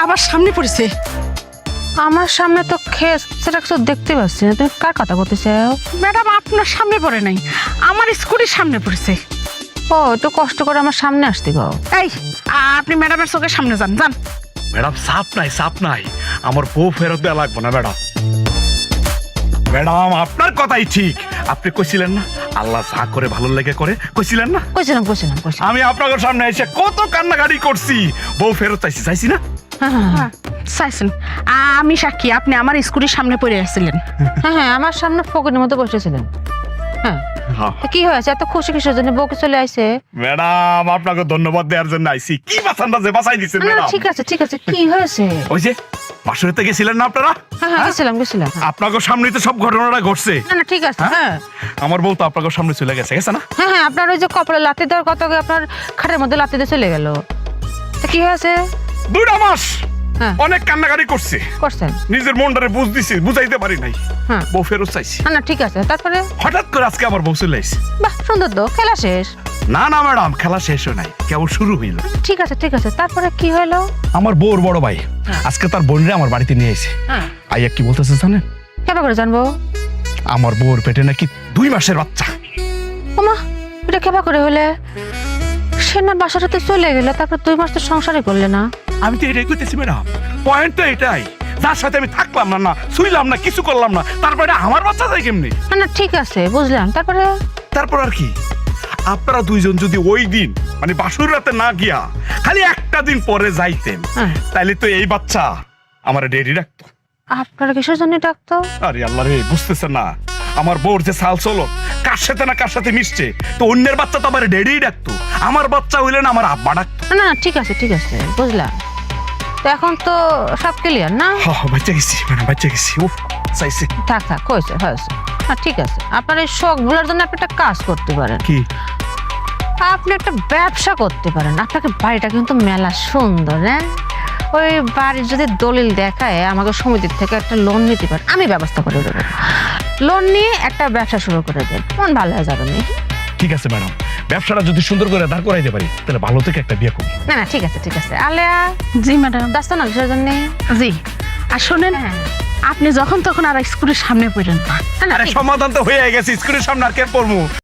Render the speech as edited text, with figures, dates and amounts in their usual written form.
আমার সামনে পড়েছে। আমার সামনে তো সেটা কিছু দেখতে পাচ্ছি না, তুমি কার কথা বলতেছো? ম্যাডাম আপনার সামনে পড়ে নাই, আমার স্কুটির সামনে পড়েছে। ও একটু কষ্ট করে আমার সামনে আসতে গাও। এই আপনি ম্যাডামের চোখের সামনে যান যান। ম্যাডাম চাপ নাই, আমার বউ ফেরত দেওয়া লাগবে না ম্যাডাম। ম্যাডাম আপনার কথাই ঠিক, আপনি কইছিলেন না আল্লাহ যা করে ভালো লেগে করে, কইছিলেন না? কইছিলাম। আমি আপনাদের সামনে এসে কত কান্নাকাটি করছি, বউ ফেরত চাইছি না? হ্যাঁ, চাইছেন, আমি সাক্ষী, আপনি আমার স্কুটির সামনে পড়ে আসছিলেন। হ্যাঁ, আমার সামনে ফকিনের মতো বসেছিলেন। হ্যাঁ, তা কি হয়েছে? এত খুশি কিসের জন্য? বউকে চলে আইছে। ম্যাডাম আপনাকে ধন্যবাদ দেওয়ার জন্য আইছি। কি বাঁচানটা যে বাঁচাই দিচ্ছেন না, ম্যাডাম। ঠিক আছে কি হয়েছে? ওই যে বাসুরেতে গেছিলেন না আপনারা? হ্যাঁ, গেছিলাম। আপনাকে সামনে তো সব ঘটনাটা ঘটছে। না ঠিক আছে। হ্যাঁ আমার বউ তো আপনাকে সামনে চলে গেছে না? হ্যাঁ, আপনার ওই যে কপালে লাথি দেওয়ার কথা, আপনার খাটের মধ্যে লাথি দিয়ে চলে গেল। তা কি হয়েছে? 2 মাস হ্যাঁ। অনেক কান্নাকাটি করছে, করছেন? নিজের মনটারে বুঝাইতে পারি নাই। হ্যাঁ। বউ ফেরত চাইছি। না ঠিক আছে, তারপরে? হঠাৎ করে আজকে আমার বউ চলে আসছে। বাহ, সুন্দর তো, খেলা শেষ? না ম্যাডাম, খেলা শেষ হয় নাই, কেবল শুরু হইল। ঠিক আছে, তারপরে কি হলো? আমার বউর বড় ভাই আজকে তার বোনরে আমার বাড়িতে নিয়ে এসে হ্যাঁ। আইয়া কি বলতেছে জানেন? কেমন করে জানবো? আমার বউর পেটে নাকি 2 মাসের বাচ্চা। ওমা, এটা কেবা করে হলে? সে না বাসাটাতে চলে গেল, তারপর 2 মাস তো সংসারই করলে না। আমি তো এটাই কইতেছি ম্যাডাম, পয়েন্ট তো এটাই, যার সাথে আমি থাকলাম না, শুইলাম না, কিছু করলাম না, তারপরে আমার বাচ্চা যায় কেমনি? না ঠিক আছে, বুঝলাম। তারপর আর কি, আপনারা 2জন যদি ওই দিন মানে বাসুর রাতে না গিয়া খালি একটা দিন পরে যাইতেন, হ্যাঁ। তাইলে তো এই বাচ্চা আমার ডেডি রাখতো। আপনারা কিসের জন্য ডাকতো? আরে আল্লাহ রে, বুঝতেছেন না? আমার বউর যে সাল চলো কার সাথে মিশছে, তো অন্যের বাচ্চা তো আমার ডেডি ডাকতো, আমার বাচ্চা হইলে না আমার আব্বা ডাকতো। না ঠিক আছে, বুঝলাম। তো এখন তো সব ক্লিয়ার না? বাচ্চা গেছি ম্যাডাম, বাচ্চা গেছি। উফ, চাইছে থাক হয়েছে। হ্যাঁ ঠিক আছে, আপনার এই শখ গুলোর জন্য আপনি একটা কাজ করতে পারেন। কি? আপনি একটা ব্যবসা করতে পারেন। আপনাকে বাড়িটা কিন্তু মেলা সুন্দর। হ্যাঁ, ওই বাড়ির যদি দলিল দেখায় আমাকে সমিতির থেকে একটা লোন নিতে পারেন, আমি ব্যবস্থা করে দেবো। লোন নিয়ে একটা ব্যবসা শুরু করে দেন, মন ভালো হয়ে যাবে। ঠিক আছে ম্যাডাম, ব্যবসাটা যদি সুন্দর করে দাঁড় করাইতে পারি তাহলে ভালো থেকে একটা বিয়ে করবো। না ঠিক আছে। আলেয়া। জি ম্যাডাম। ব্যস্ত না কিসের জন্য? জি, আর শোনেন, আপনি যখন তখন আর স্কুটির সামনে পড়েন না। আরে সমাধান তো হয়ে গেছে, স্কুলের সামনে আর কে পড়বো?